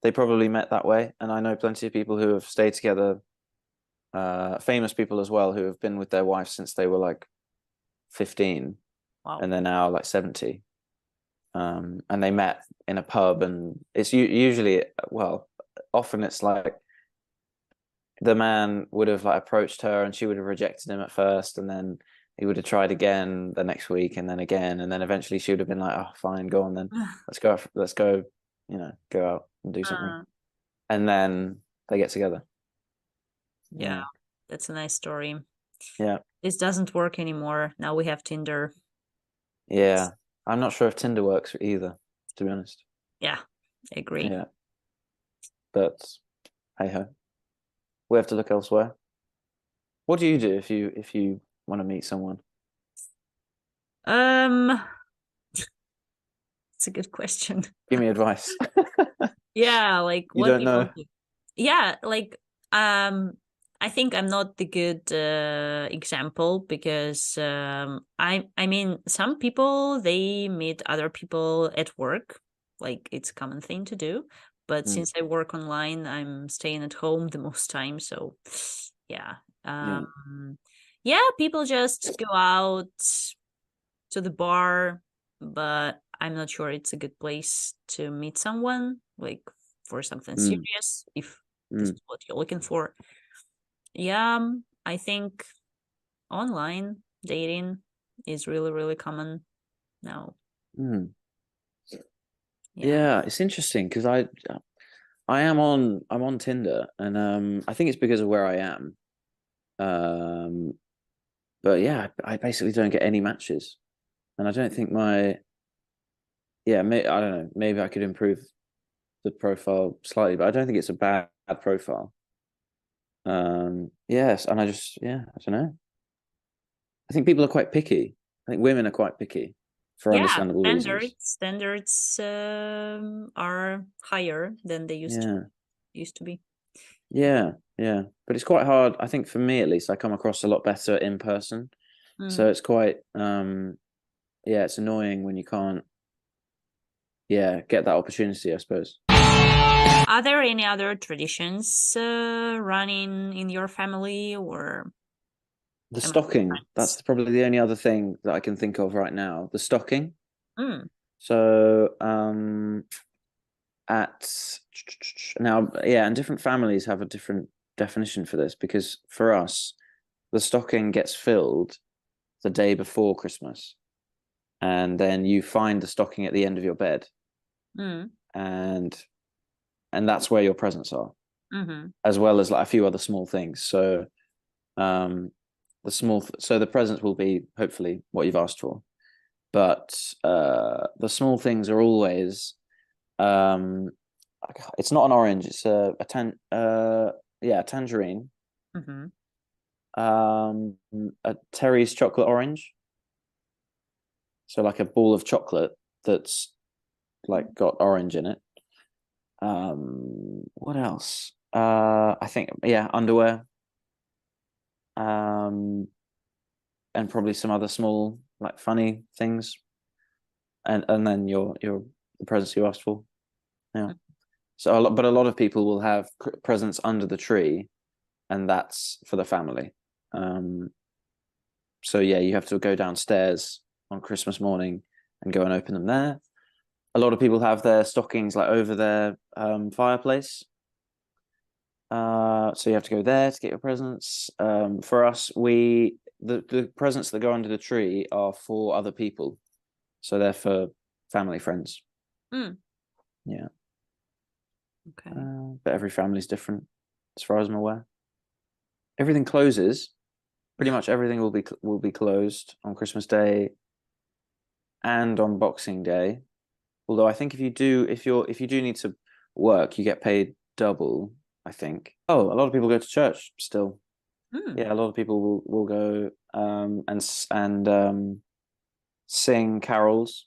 They probably met that way. And I know plenty of people who have stayed together, famous people as well, who have been with their wives since they were like 15 Wow. and they're now like 70. And they met in a pub and it's usually, well, often it's like the man would have like approached her and she would have rejected him at first and then he would have tried again the next week and then again and then eventually she would have been like, oh fine, go on then, let's go, go out and do something, Uh, and then they get together. yeah, Yeah. that's a nice story. Yeah. This doesn't work anymore. Now we have Tinder. Yeah, I'm not sure if Tinder works either, to be honest. Yeah, I agree. Yeah, but hey ho, we have to look elsewhere. What do you do if you want to meet someone? Um, it's a good question. Give me advice. Yeah, like You what don't people know. do. Yeah, like I think I'm not the good example because I mean some people they meet other people at work, like it's a common thing to do. But Mm, since I work online, I'm staying at home the most time, so yeah. yeah. Yeah, people just go out to the bar, but I'm not sure it's a good place to meet someone, like for something Mm, serious, if this mm, is what you're looking for. Yeah, I think online dating is really, really common now. mm. Yeah. Yeah, it's interesting because I'm on Tinder and I think it's because of where I am. Um, but yeah, I basically don't get any matches, and I don't think I don't know, maybe I could improve the profile slightly, but I don't think it's a bad profile. Yes, and I don't know. I think people are quite picky. I think women are quite picky for understandable reasons. Standards are higher than they used to be. Yeah, but it's quite hard. I think for me, at least, I come across a lot better in person. So it's quite it's annoying when you can't get that opportunity, I suppose. Are there any other traditions running in your family, or the stocking? That's probably the only other thing that I can think of right now. The stocking. So and different families have a different definition for this, because for us, the stocking gets filled the day before Christmas, and then you find the stocking at the end of your bed, and that's where your presents are, as well as like a few other small things. So the presents will be hopefully what you've asked for, but the small things are always it's not an orange, it's a tangerine, a Terry's chocolate orange, so like a ball of chocolate that's like got orange in it. What else? I think underwear, and probably some other small like funny things, and then the presents you asked for. So a lot of people will have presents under the tree, and that's for the family. So you have to go downstairs on Christmas morning and go and open them there. A lot of people have their stockings like over their fireplace. So you have to go there to get your presents. For us, the presents that go under the tree are for other people, so they're for family, friends. Yeah. Okay. But every family's different, as far as I'm aware. Everything closes. Pretty much everything will be closed on Christmas Day and on Boxing Day. Although I think if you do need to work, you get paid double, I think. Oh, a lot of people go to church still. Yeah, a lot of people will go and sing carols.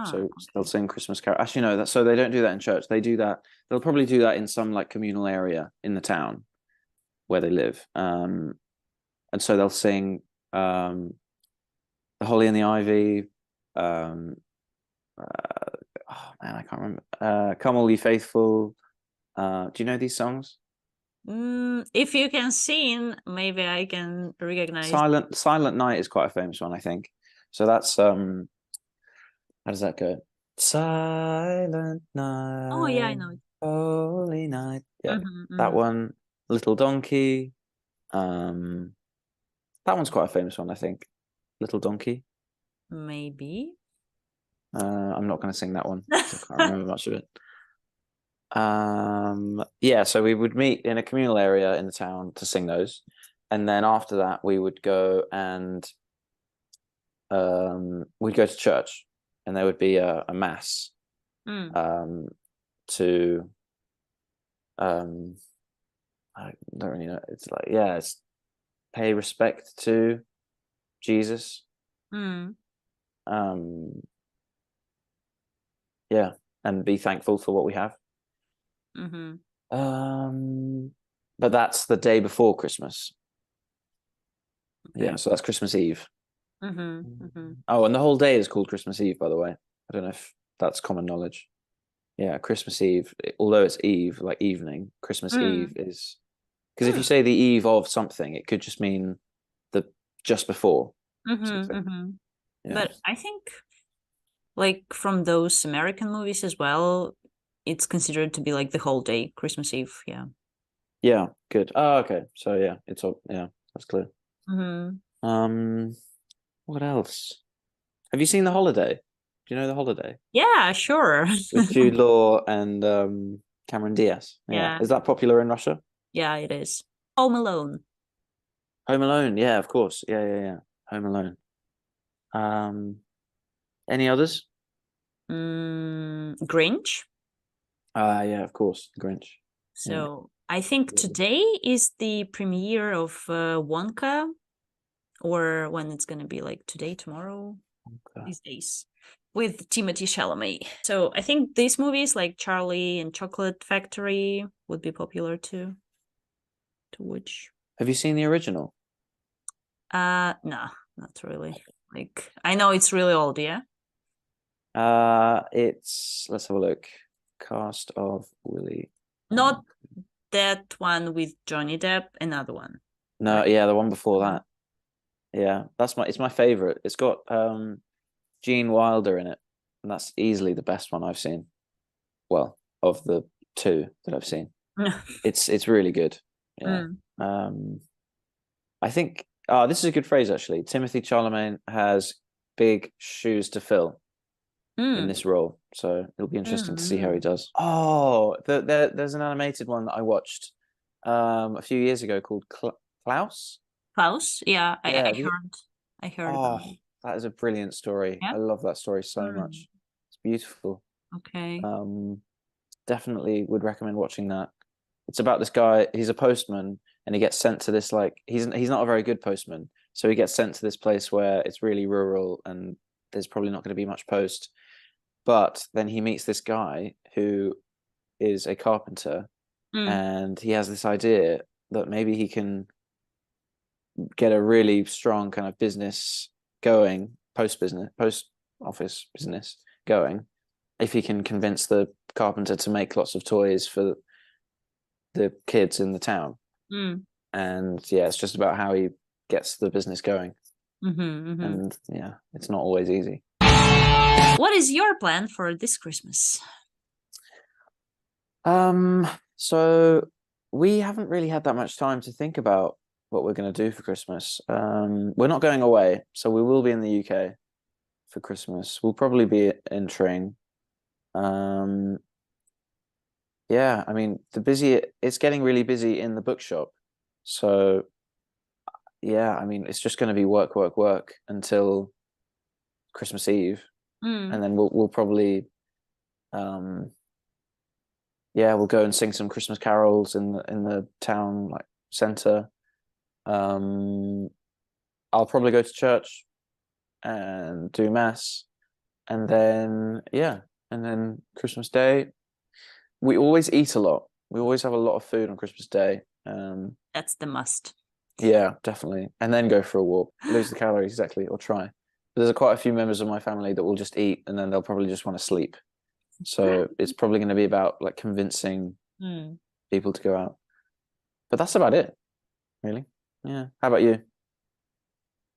So they'll sing Christmas carols. Actually, no, so they don't do that in church. They do that. They'll probably do that in some like communal area in the town where they live. And so they'll sing The Holly and the Ivy. Oh man, I can't remember. Come All Ye Faithful. Do you know these songs? If you can sing, maybe I can recognize. Silent Night is quite a famous one, I think. So that's how does that go? Silent night. Oh yeah, I know it. Holy night. Yeah, that one. Little Donkey. That one's quite a famous one, I think. Little Donkey. Maybe. I'm not going to sing that one. I can't remember much of it. So we would meet in a communal area in the town to sing those, and then after that we would go and we'd go to church, and there would be a mass to I don't really know. It's like it's pay respect to Jesus. And be thankful for what we have. But that's the day before Christmas. Okay. Yeah, so that's Christmas Eve. Oh, and the whole day is called Christmas Eve, by the way. I don't know if that's common knowledge. Yeah, Christmas Eve, although it's Eve, like evening, Christmas Eve is... Because if you say the eve of something, it could just mean the just before. Yeah. But I think, like, from those American movies as well, it's considered to be like the whole day, Christmas Eve. Yeah. Yeah, good. Oh, okay. So yeah, it's all, that's clear. What else? Have you seen The Holiday? Do you know The Holiday? Yeah, sure. With Jude Law and Cameron Diaz. Yeah. Is that popular in Russia? Yeah, it is. Home Alone. Home Alone, yeah, of course. Yeah. Home Alone. Any others? Grinch. Yeah, of course, Grinch. So I think today is the premiere of Wonka, or when it's gonna be, like today, tomorrow. Okay. these days with Timothy Chalamet. So I think these movies like Charlie and Chocolate Factory would be popular too to watch. Have you seen the original? No, not really. Like I know it's really old, yeah. It's let's have a look. Cast of Willy. Not that one with Johnny Depp, another one. No, Right. yeah, the one before that. Yeah, it's my favorite. It's got Gene Wilder in it, and that's easily the best one I've seen. Well, of the two that I've seen, it's really good. Yeah. Mm. I think this is a good phrase actually. Timothy Chalamet has big shoes to fill in Mm. this role, so it'll be interesting to see how he Mm. does. Oh, there's an animated one that I watched a few years ago called Klaus. Klaus, yeah, Yeah, I heard about oh, it. that is a brilliant story. Yeah. I love that story so Mm. much. It's beautiful. Okay. Definitely would recommend watching that. It's about this guy. He's a postman, and he gets sent to this like he's not a very good postman, so he gets sent to this place where it's really rural and there's probably not going to be much post. But then he meets this guy who is a carpenter, Mm. and he has this idea that maybe he can get a really strong kind of business going, post office business going, if he can convince the carpenter to make lots of toys for the kids in the town. Mm. And yeah, it's just about how he gets the business going. Mm-hmm. And yeah, it's not always easy. What is your plan for this Christmas? So we haven't really had that much time to think about what we're going to do for Christmas. We're not going away, so we will be in the UK for Christmas. We'll probably be in Tring. Um, yeah, I mean, it's getting really busy in the bookshop. So yeah, I mean, it's just going to be work, work, work until Christmas Eve, Mm. and then we'll probably um yeah, we'll go and sing some Christmas carols in the town like center. Um, I'll probably go to church and do mass, and then yeah, and then Christmas Day. We always eat a lot. We always have a lot of food on Christmas Day. That's the must. Yeah, definitely. And then go for a walk, lose the calories exactly, or try. There's quite a few members of my family that will just eat and then they'll probably just want to sleep. So it's probably going to be about like convincing Mm. people to go out. But that's about it, really. Yeah. How about you?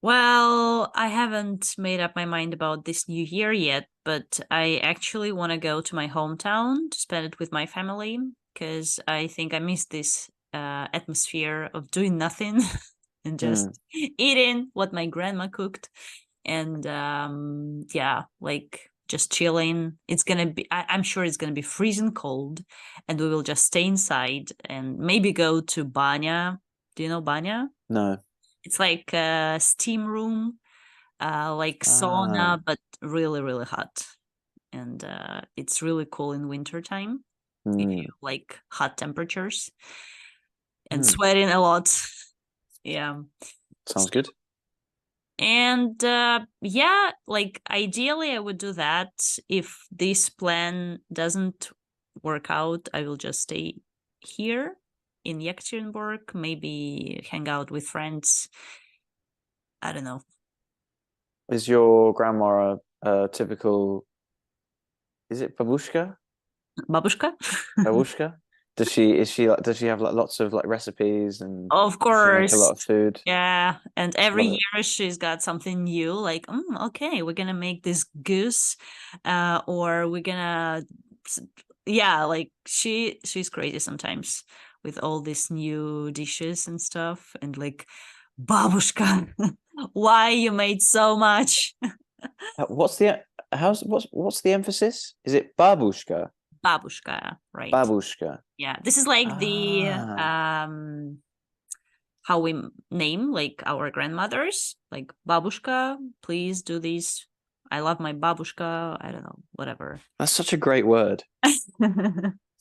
Well, I haven't made up my mind about this new year yet, but I actually want to go to my hometown to spend it with my family because I think I miss this atmosphere of doing nothing and just Mm, eating what my grandma cooked. And yeah, like just chilling. It's gonna be, I'm sure it's gonna be freezing cold, and we will just stay inside and maybe go to Banya. Do you know Banya? no. It's like a steam room, like Ah. sauna, but really, really hot. And it's really cool in winter time if you Mm, like hot temperatures and mm. sweating a lot. Yeah. Sounds good. And yeah, like ideally, I would do that. If this plan doesn't work out, I will just stay here in Yekaterinburg, maybe hang out with friends. I don't know. Is your grandma a typical, is it babushka? Babushka? Babushka? Does she have like lots of like recipes and Of does she make a lot course. of food? Yeah. And every Love it. year she's got something new, like, okay, we're gonna make this goose, or we're gonna, yeah, like she's crazy sometimes with all these new dishes and stuff, and like, babushka, why you made so much? What's the what's the emphasis? Is it babushka? Babushka, right? Babushka. Yeah, this is like the Ah, how we name like our grandmothers, like babushka, please do this. I love my babushka. I don't know, whatever. that's such a great word.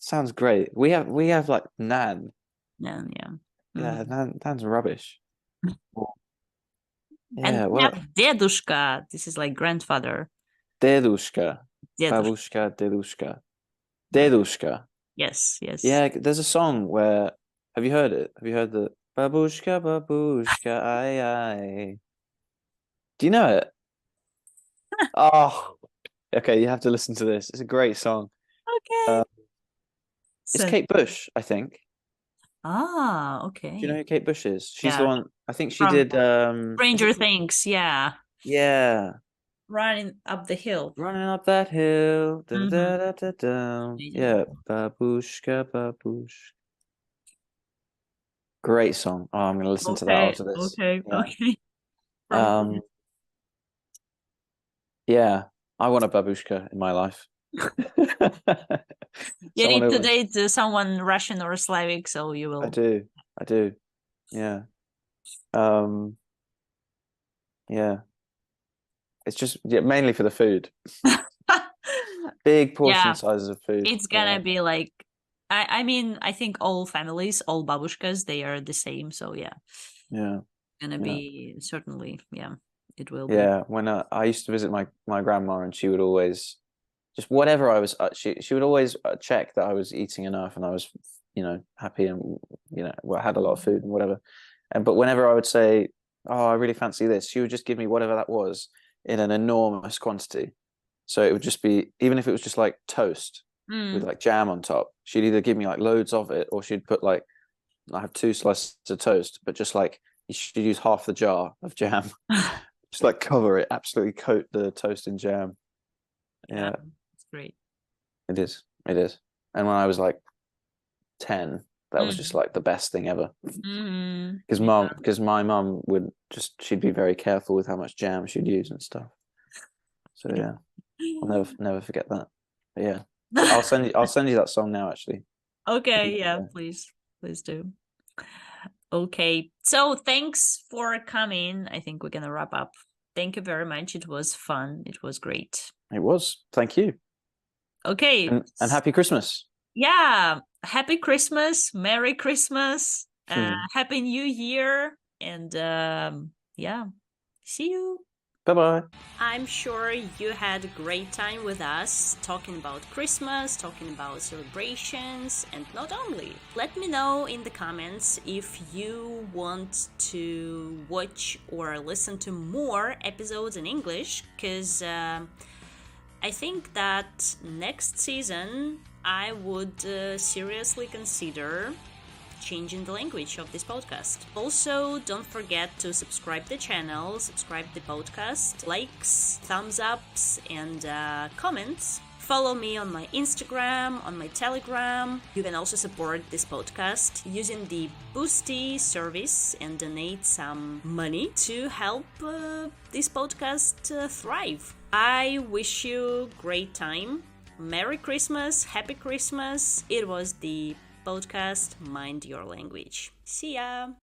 Sounds great. We have like nan. Yeah, yeah. Yeah, Mhm. nan's rubbish. Or And Yeah, we what? have dedushka. This is like grandfather. Dedushka. Dedushka. Babushka, dedushka. Dedushka. Yes, yes. Yeah, there's a song where, have you heard it? Have you heard the Babushka, Babushka, I. Do you know it? Oh, okay, you have to listen to this. It's a great song. Okay. It's So, Kate Bush, I think. okay. Do you know who Kate Bush is? She's the Yeah. one, I think she From did, is Stranger it? Things, yeah. Yeah. Running up the hill. Running up that hill. Da, da, Mhm. da, da, da. Yeah. Babushka, Babushka. Great song. Oh, I'm going to listen to that Okay, after this. okay, Yeah. okay. From Um, yeah. I want a babushka in my life. you Someone need to who, date someone Russian or Slavic, so you I will. do. I do. Yeah. Um, yeah. It's just mainly for the food. Big portion Yeah, sizes of food. it's Yeah. gonna be like I mean, I think all families, all babushkas, they are the same. So yeah, Yeah. gonna Yeah. be certainly, yeah, it will be. Yeah. When I used to visit my grandma, and she would always just whatever I was, she would always check that I was eating enough and I was, happy and well, had a lot of food and whatever. And but whenever I would say, "Oh, I really fancy this," she would just give me whatever that was in an enormous quantity. So it would just be, even if it was just like toast with Mm. like jam on top, she'd either give me like loads of it, or she'd put like, I have 2 slices of toast, but just like she'd use half the jar of jam, just like cover it, absolutely coat the toast in jam. Yeah, Yeah, it's great. it is. It is. And when I was like 10, that was just Mm. like the best thing ever. Because Yeah. my mum would just, she'd be very careful with how much jam she'd use and stuff. So yeah, I'll never forget that. But yeah, so I'll send you that song now. Actually, Okay, yeah, please do. Okay, so thanks for coming. I think we're gonna wrap up. Thank you very much. It was fun. It was great. it was. Thank you, Okay, and happy Christmas. yeah, happy Christmas, Merry Christmas, Happy New Year, and yeah, see you. Bye bye. I'm sure you had a great time with us talking about Christmas, talking about celebrations, and not only. Let me know in the comments if you want to watch or listen to more episodes in English, because I think that next season I would seriously consider changing the language of this podcast. Also, don't forget to subscribe the channel, subscribe the podcast, likes, thumbs ups, and comments. Follow me on my Instagram, on my Telegram. You can also support this podcast using the Boosty service and donate some money to help this podcast thrive. I wish you great time. Merry Christmas, Happy Christmas. It was the podcast Mind Your Language. See ya!